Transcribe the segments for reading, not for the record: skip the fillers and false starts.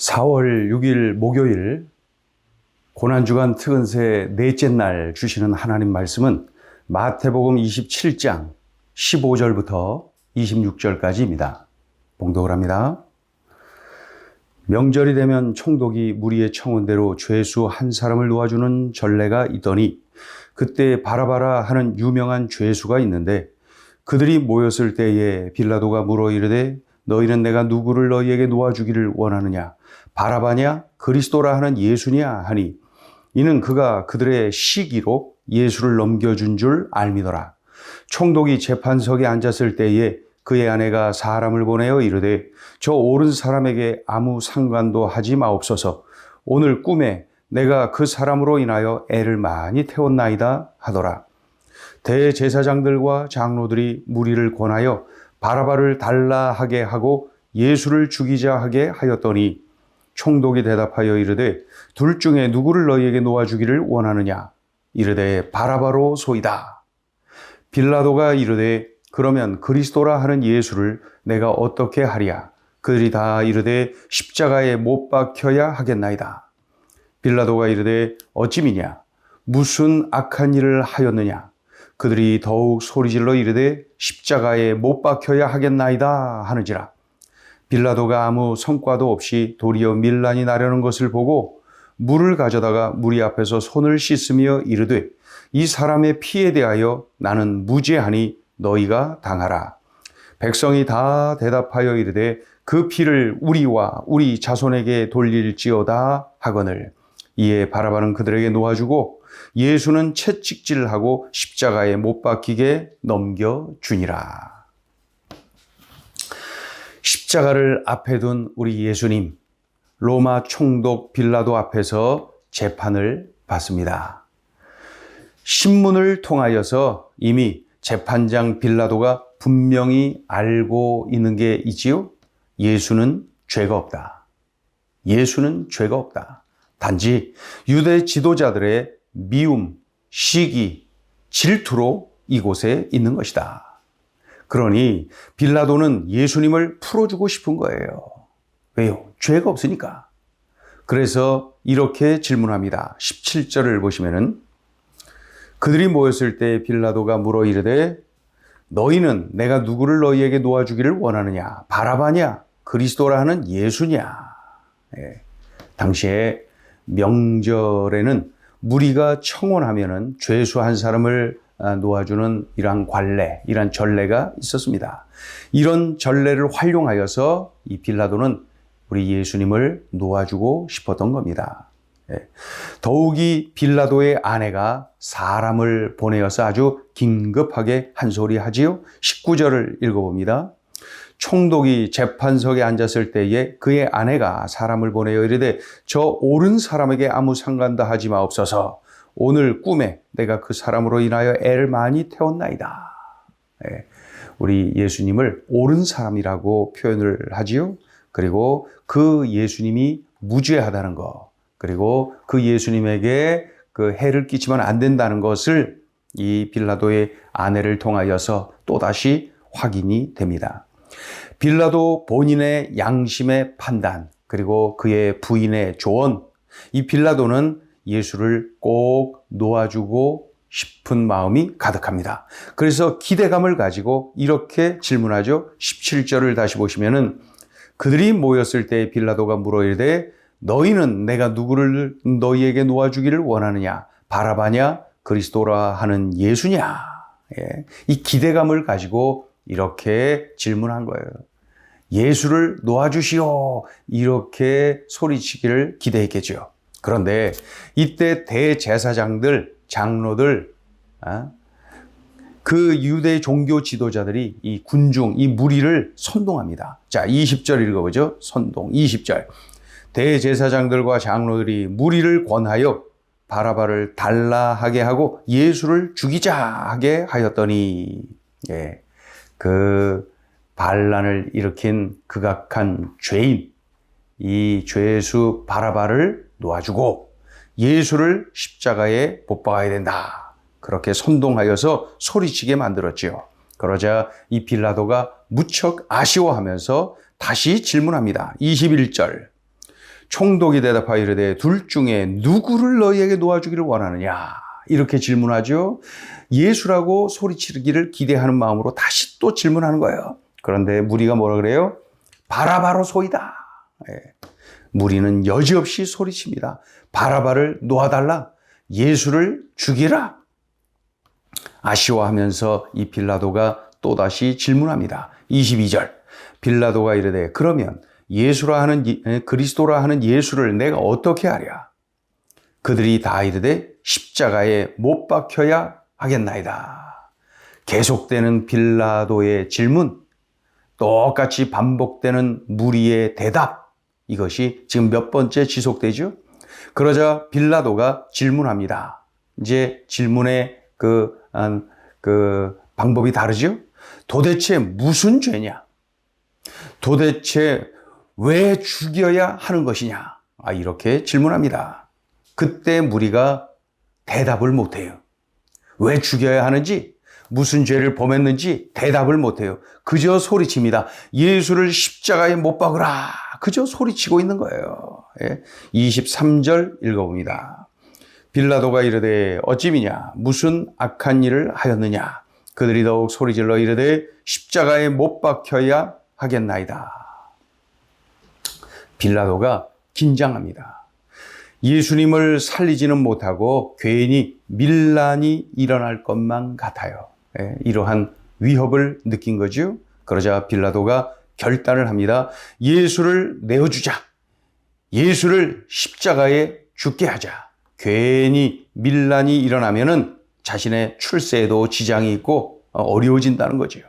4월 6일 목요일 고난주간 특은세 넷째 날 주시는 하나님 말씀은 마태복음 27장 15절부터 26절까지입니다. 봉독을 합니다. 명절이 되면 총독이 무리의 청원대로 죄수 한 사람을 놓아주는 전례가 있더니 그때 바라바라 하는 유명한 죄수가 있는데 그들이 모였을 때에 빌라도가 물어 이르되 너희는 내가 누구를 너희에게 놓아주기를 원하느냐? 바라바냐? 그리스도라 하는 예수냐? 하니 이는 그가 그들의 시기로 예수를 넘겨준 줄 알미더라. 총독이 재판석에 앉았을 때에 그의 아내가 사람을 보내어 이르되 저 옳은 사람에게 아무 상관도 하지 마옵소서. 오늘 꿈에 내가 그 사람으로 인하여 애를 많이 태웠나이다 하더라. 대제사장들과 장로들이 무리를 권하여 바라바를 달라 하게 하고 예수를 죽이자 하게 하였더니 총독이 대답하여 이르되 둘 중에 누구를 너희에게 놓아주기를 원하느냐? 이르되 바라바로 소이다. 빌라도가 이르되 그러면 그리스도라 하는 예수를 내가 어떻게 하랴? 그들이 다 이르되 십자가에 못 박혀야 하겠나이다. 빌라도가 이르되 어찌미냐? 무슨 악한 일을 하였느냐? 그들이 더욱 소리질러 이르되 십자가에 못 박혀야 하겠나이다 하는지라. 빌라도가 아무 성과도 없이 도리어 밀란이 나려는 것을 보고 물을 가져다가 무리 앞에서 손을 씻으며 이르되 이 사람의 피에 대하여 나는 무죄하니 너희가 당하라. 백성이 다 대답하여 이르되 그 피를 우리와 우리 자손에게 돌릴지어다 하거늘. 이에 바라바는 그들에게 놓아주고 예수는 채찍질하고 십자가에 못 박히게 넘겨주니라. 십자가를 앞에 둔 우리 예수님, 로마 총독 빌라도 앞에서 재판을 받습니다. 신문을 통하여서 이미 재판장 빌라도가 분명히 알고 있는 게 있지요. 예수는 죄가 없다. 예수는 죄가 없다. 단지 유대 지도자들의 미움, 시기, 질투로 이곳에 있는 것이다. 그러니 빌라도는 예수님을 풀어주고 싶은 거예요. 왜요? 죄가 없으니까. 그래서 이렇게 질문합니다. 17절을 보시면은 그들이 모였을 때 빌라도가 물어 이르되 너희는 내가 누구를 너희에게 놓아주기를 원하느냐? 바라바냐? 그리스도라 하는 예수냐? 예. 당시에 명절에는 무리가 청원하면은 죄수 한 사람을 놓아주는 이러한 관례, 이러한 전례가 있었습니다. 이런 전례를 활용하여서 이 빌라도는 우리 예수님을 놓아주고 싶었던 겁니다. 더욱이 빌라도의 아내가 사람을 보내어서 아주 긴급하게 한 소리 하지요. 19절을 읽어봅니다. 총독이 재판석에 앉았을 때에 그의 아내가 사람을 보내어 이르되 저 옳은 사람에게 아무 상관도 하지 마옵소서. 오늘 꿈에 내가 그 사람으로 인하여 애를 많이 태웠나이다. 우리 예수님을 옳은 사람이라고 표현을 하지요. 그리고 그 예수님이 무죄하다는 것, 그리고 그 예수님에게 그 해를 끼치면 안 된다는 것을 이 빌라도의 아내를 통하여서 또다시 확인이 됩니다. 빌라도 본인의 양심의 판단, 그리고 그의 부인의 조언, 이 빌라도는 예수를 꼭 놓아주고 싶은 마음이 가득합니다. 그래서 기대감을 가지고 이렇게 질문하죠. 17절을 다시 보시면은 그들이 모였을 때 빌라도가 물어 이르되 너희는 내가 누구를 너희에게 놓아주기를 원하느냐? 바라바냐? 그리스도라 하는 예수냐? 예. 이 기대감을 가지고 이렇게 질문한 거예요. 예수를 놓아주시오. 이렇게 소리치기를 기대했겠죠. 그런데 이때 대제사장들, 장로들, 그 유대 종교 지도자들이 이 군중, 이 무리를 선동합니다. 자, 20절 읽어보죠. 선동, 20절. 대제사장들과 장로들이 무리를 권하여 바라바를 달라 하게 하고 예수를 죽이자 하게 하였더니, 예, 그 반란을 일으킨 극악한 죄인, 이 죄수 바라바를 놓아주고 예수를 십자가에 못 박아야 된다. 그렇게 선동하여서 소리치게 만들었지요. 그러자 이 빌라도가 무척 아쉬워하면서 다시 질문합니다. 21절. 총독이 대답하여 이르되 둘 중에 누구를 너희에게 놓아주기를 원하느냐 이렇게 질문하죠. 예수라고 소리치기를 기대하는 마음으로 다시 또 질문하는 거예요. 그런데 무리가 뭐라 그래요? 바라바로 소이다. 무리는 여지없이 소리칩니다. 바라바를 놓아달라. 예수를 죽이라. 아쉬워하면서 이 빌라도가 또다시 질문합니다. 22절. 빌라도가 이르되 그러면 예수라 하는 그리스도라 하는 예수를 내가 어떻게 하랴? 그들이 다 이르되 십자가에 못 박혀야 하겠나이다. 계속되는 빌라도의 질문, 똑같이 반복되는 무리의 대답, 이것이 지금 몇 번째 지속되죠? 그러자 빌라도가 질문합니다. 이제 질문의 그 방법이 다르죠? 도대체 무슨 죄냐? 도대체 왜 죽여야 하는 것이냐? 이렇게 질문합니다. 그때 무리가 대답을 못해요. 왜 죽여야 하는지, 무슨 죄를 범했는지 대답을 못해요. 그저 소리칩니다. 예수를 십자가에 못 박으라. 그저 소리치고 있는 거예요. 23절 읽어봅니다. 빌라도가 이르되 어찌미냐 무슨 악한 일을 하였느냐. 그들이 더욱 소리질러 이르되 십자가에 못 박혀야 하겠나이다. 빌라도가 긴장합니다. 예수님을 살리지는 못하고 괜히 밀란이 일어날 것만 같아요. 이러한 위협을 느낀 거죠. 그러자 빌라도가 결단을 합니다. 예수를 내어주자. 예수를 십자가에 죽게 하자. 괜히 밀란이 일어나면은 자신의 출세에도 지장이 있고 어려워진다는 거죠.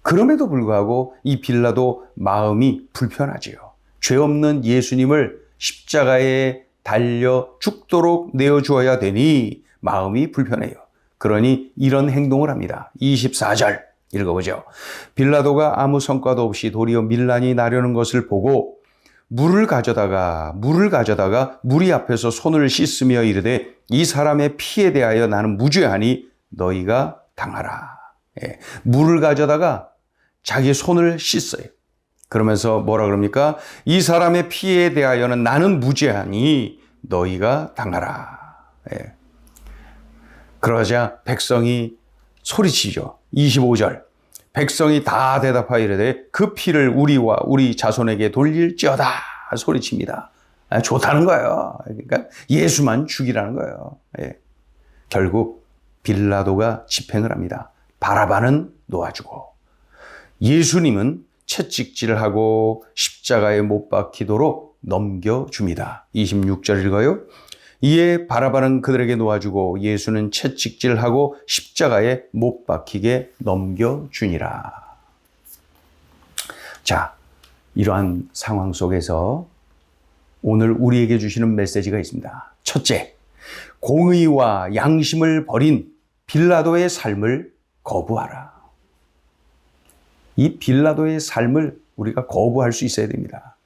그럼에도 불구하고 이 빌라도 마음이 불편하지요. 죄 없는 예수님을 십자가에 달려 죽도록 내어주어야 되니 마음이 불편해요. 그러니 이런 행동을 합니다. 24절 읽어보죠. 빌라도가 아무 성과도 없이 도리어 밀란이 나려는 것을 보고 물을 가져다가 무리 앞에서 손을 씻으며 이르되 이 사람의 피에 대하여 나는 무죄하니 너희가 당하라. 물을 가져다가 자기 손을 씻어요. 그러면서 뭐라 그럽니까? 이 사람의 피에 대하여는 나는 무죄하니 너희가 당하라. 그러자 백성이 소리치죠. 25절. 백성이 다 대답하여 이르되 그 피를 우리와 우리 자손에게 돌릴지어다 소리칩니다. 좋다는 거예요. 그러니까 예수만 죽이라는 거예요. 결국 빌라도가 집행을 합니다. 바라바는 놓아주고 예수님은 채찍질을 하고 십자가에 못 박히도록 넘겨줍니다. 26절 읽어요. 이에 바라바는 그들에게 놓아주고 예수는 채찍질하고 십자가에 못 박히게 넘겨주니라. 자, 이러한 상황 속에서 오늘 우리에게 주시는 메시지가 있습니다. 첫째, 공의와 양심을 버린 빌라도의 삶을 거부하라. 이 빌라도의 삶을 우리가 거부할 수 있어야 됩니다.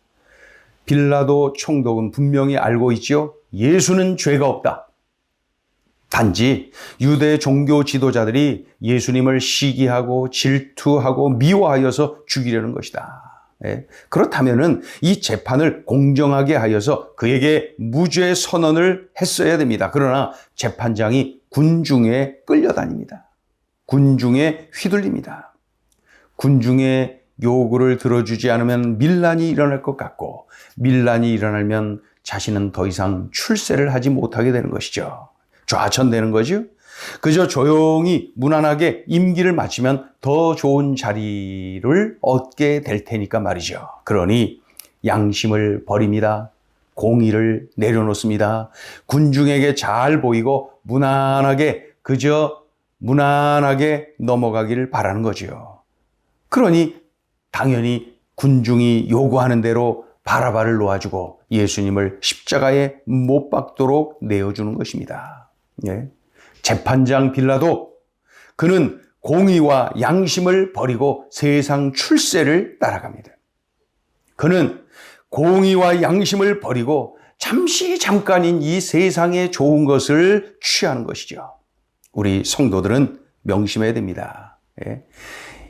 빌라도 총독은 분명히 알고 있죠. 예수는 죄가 없다. 단지 유대 종교 지도자들이 예수님을 시기하고 질투하고 미워하여서 죽이려는 것이다. 그렇다면은 이 재판을 공정하게 하여서 그에게 무죄 선언을 했어야 됩니다. 그러나 재판장이 군중에 끌려다닙니다. 군중에 휘둘립니다. 군중의 요구를 들어주지 않으면 밀란이 일어날 것 같고 밀란이 일어나면 자신은 더 이상 출세를 하지 못하게 되는 것이죠. 좌천되는 거죠. 그저 조용히 무난하게 임기를 마치면 더 좋은 자리를 얻게 될 테니까 말이죠. 그러니 양심을 버립니다. 공의를 내려놓습니다. 군중에게 잘 보이고 그저 무난하게 넘어가기를 바라는 거죠. 그러니 당연히 군중이 요구하는 대로 바라바를 놓아주고 예수님을 십자가에 못 박도록 내어주는 것입니다. 재판장 빌라도 그는 공의와 양심을 버리고 세상 출세를 따라갑니다. 그는 공의와 양심을 버리고 잠깐인 이 세상의 좋은 것을 취하는 것이죠. 우리 성도들은 명심해야 됩니다.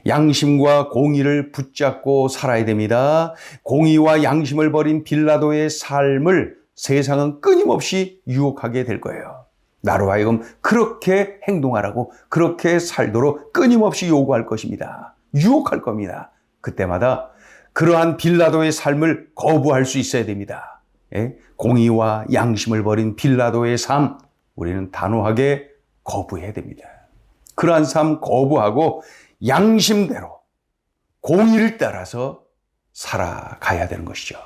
양심과 공의를 붙잡고 살아야 됩니다. 공의와 양심을 버린 빌라도의 삶을 세상은 끊임없이 유혹하게 될 거예요. 나로 하여금 그렇게 행동하라고, 그렇게 살도록 끊임없이 요구할 것입니다. 유혹할 겁니다. 그때마다 그러한 빌라도의 삶을 거부할 수 있어야 됩니다. 예? 공의와 양심을 버린 빌라도의 삶, 우리는 단호하게 거부해야 됩니다. 그러한 삶 거부하고 양심대로 공의를 따라서 살아가야 되는 것이죠.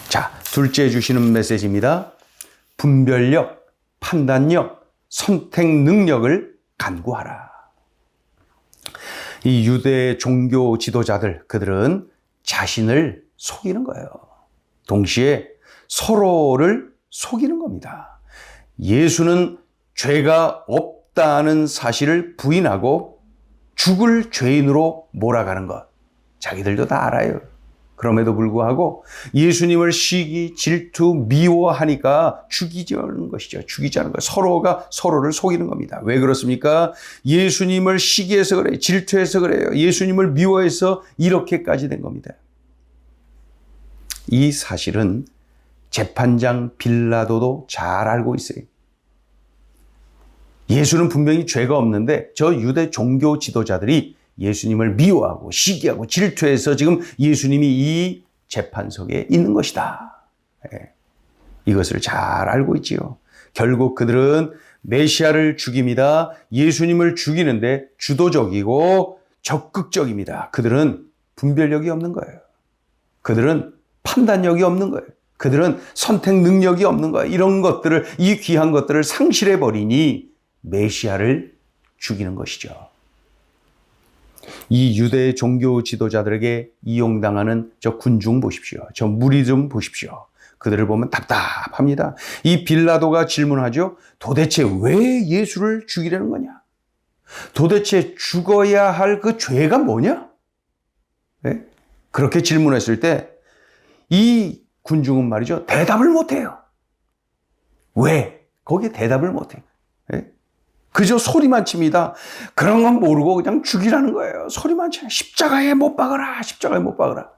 자, 둘째 주시는 메시지입니다. 분별력, 판단력, 선택 능력을 간구하라. 이 유대 종교 지도자들, 그들은 자신을 속이는 거예요. 동시에 서로를 속이는 겁니다. 예수는 죄가 없다는 사실을 부인하고 죽을 죄인으로 몰아가는 것, 자기들도 다 알아요. 그럼에도 불구하고 예수님을 시기, 질투, 미워하니까 죽이자는 것이죠. 죽이자는 거예요. 서로가 서로를 속이는 겁니다. 왜 그렇습니까? 예수님을 시기해서 그래요. 질투해서 그래요. 예수님을 미워해서 이렇게까지 된 겁니다. 이 사실은 재판장 빌라도도 잘 알고 있어요. 예수는 분명히 죄가 없는데 저 유대 종교 지도자들이 예수님을 미워하고 시기하고 질투해서 지금 예수님이 이 재판석에 있는 것이다. 이것을 잘 알고 있지요. 결국 그들은 메시아를 죽입니다. 예수님을 죽이는데 주도적이고 적극적입니다. 그들은 분별력이 없는 거예요. 그들은 판단력이 없는 거예요. 그들은 선택 능력이 없는 거예요. 이런 것들을, 이 귀한 것들을 상실해 버리니 메시아를 죽이는 것이죠. 이 유대 종교 지도자들에게 이용당하는 저 군중 보십시오. 저 무리 좀 보십시오. 그들을 보면 답답합니다. 이 빌라도가 질문하죠. 도대체 왜 예수를 죽이려는 거냐? 도대체 죽어야 할 그 죄가 뭐냐? 네? 그렇게 질문했을 때 이 군중은 말이죠. 대답을 못해요. 왜? 거기에 대답을 못해요. 네? 그저 소리만 칩니다. 그런 건 모르고 그냥 죽이라는 거예요. 소리만 치면 십자가에 못 박아라. 십자가에 못 박아라.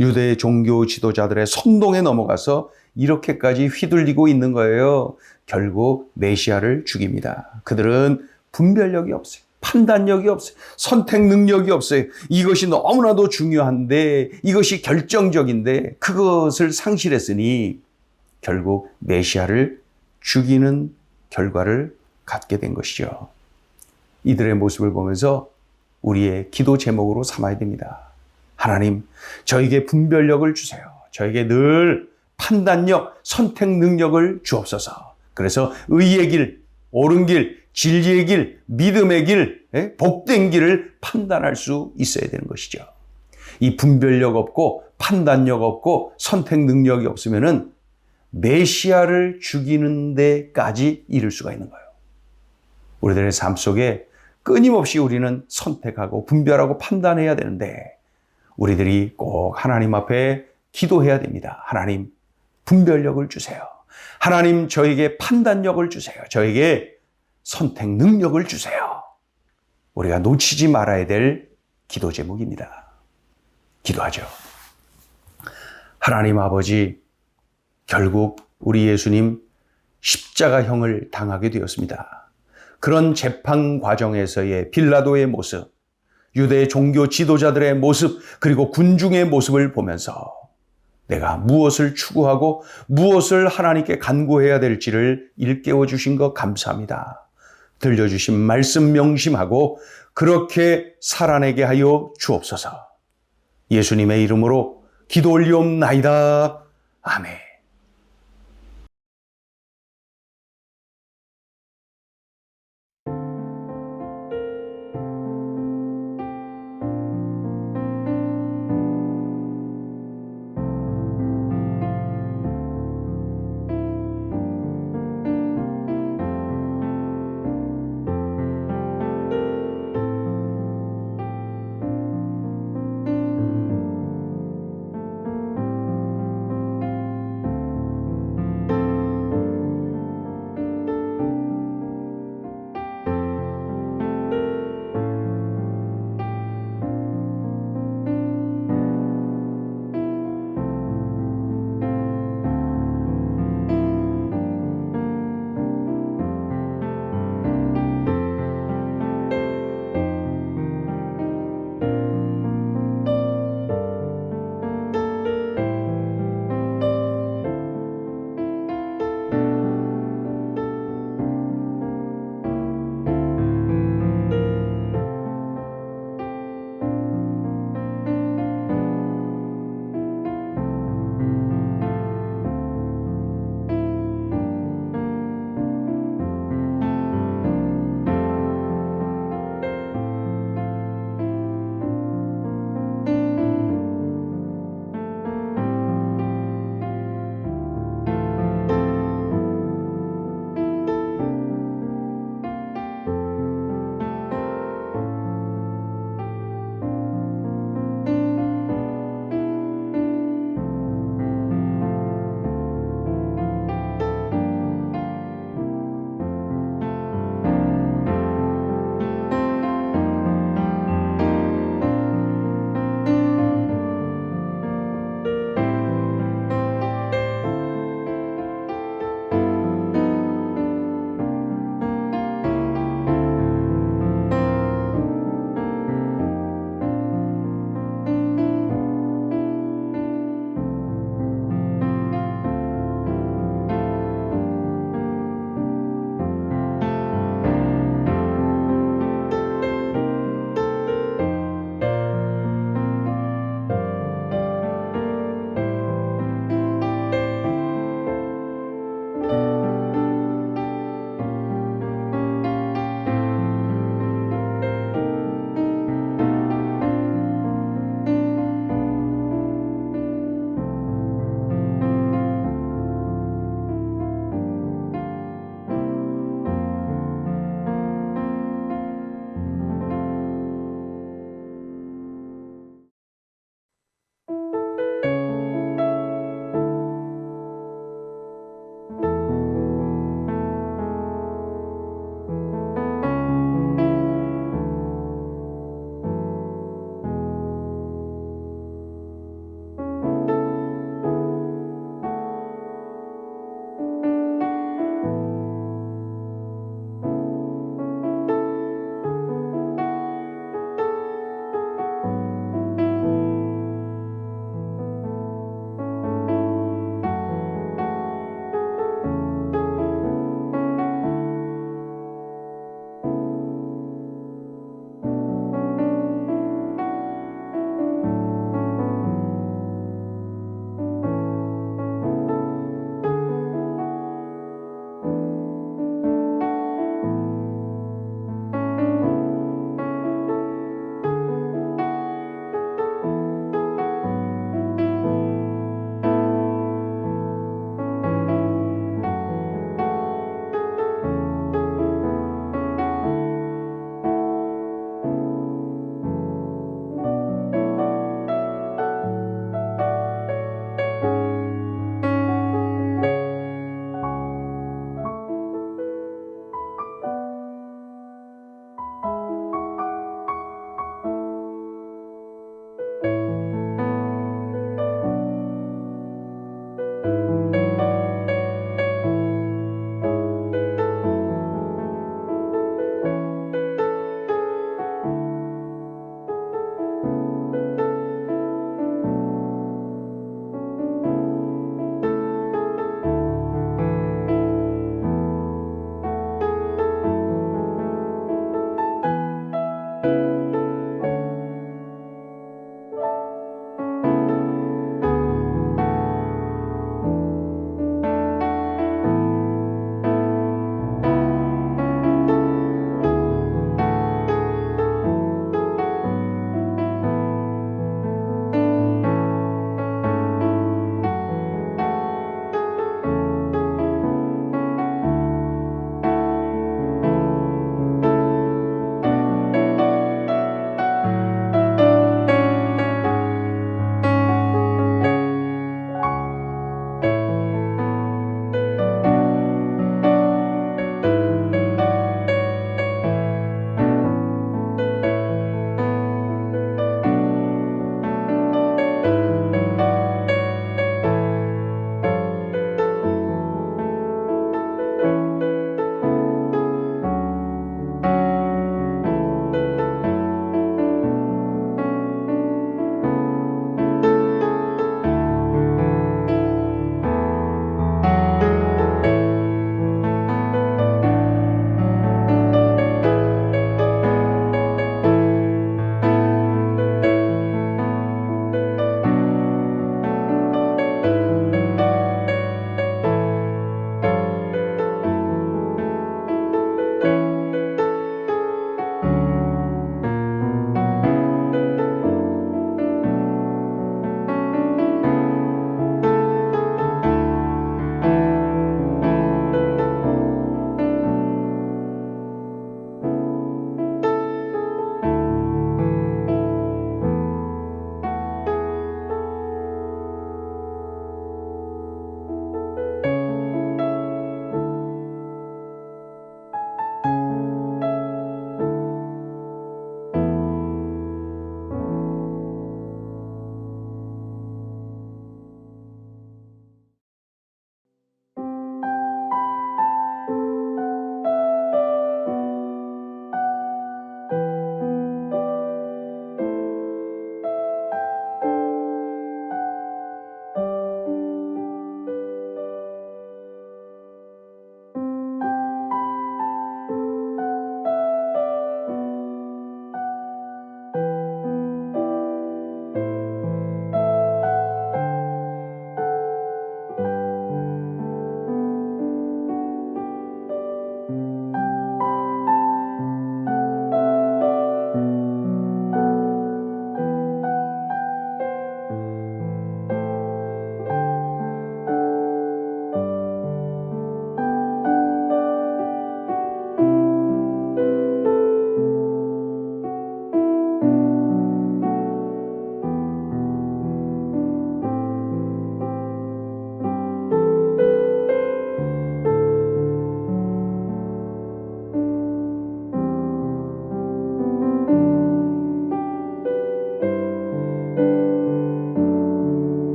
유대 종교 지도자들의 선동에 넘어가서 이렇게까지 휘둘리고 있는 거예요. 결국 메시아를 죽입니다. 그들은 분별력이 없어요. 판단력이 없어요. 선택 능력이 없어요. 이것이 너무나도 중요한데, 이것이 결정적인데 그것을 상실했으니 결국 메시아를 죽이는 결과를 갖게 된 것이죠. 이들의 모습을 보면서 우리의 기도 제목으로 삼아야 됩니다. 하나님, 저에게 분별력을 주세요. 저에게 늘 판단력, 선택 능력을 주옵소서. 그래서 의의 길, 옳은 길, 진리의 길, 믿음의 길, 복된 길을 판단할 수 있어야 되는 것이죠. 이 분별력 없고 판단력 없고 선택 능력이 없으면은 메시아를 죽이는 데까지 이를 수가 있는 거예요. 우리들의 삶 속에 끊임없이 우리는 선택하고 분별하고 판단해야 되는데 우리들이 꼭 하나님 앞에 기도해야 됩니다. 하나님, 분별력을 주세요. 하나님, 저에게 판단력을 주세요. 저에게 선택 능력을 주세요. 우리가 놓치지 말아야 될 기도 제목입니다. 기도하죠. 하나님 아버지, 결국 우리 예수님 십자가형을 당하게 되었습니다. 그런 재판 과정에서의 빌라도의 모습, 유대 종교 지도자들의 모습, 그리고 군중의 모습을 보면서 내가 무엇을 추구하고 무엇을 하나님께 간구해야 될지를 일깨워 주신 것 감사합니다. 들려주신 말씀 명심하고 그렇게 살아내게 하여 주옵소서. 예수님의 이름으로 기도 올리옵나이다. 아멘.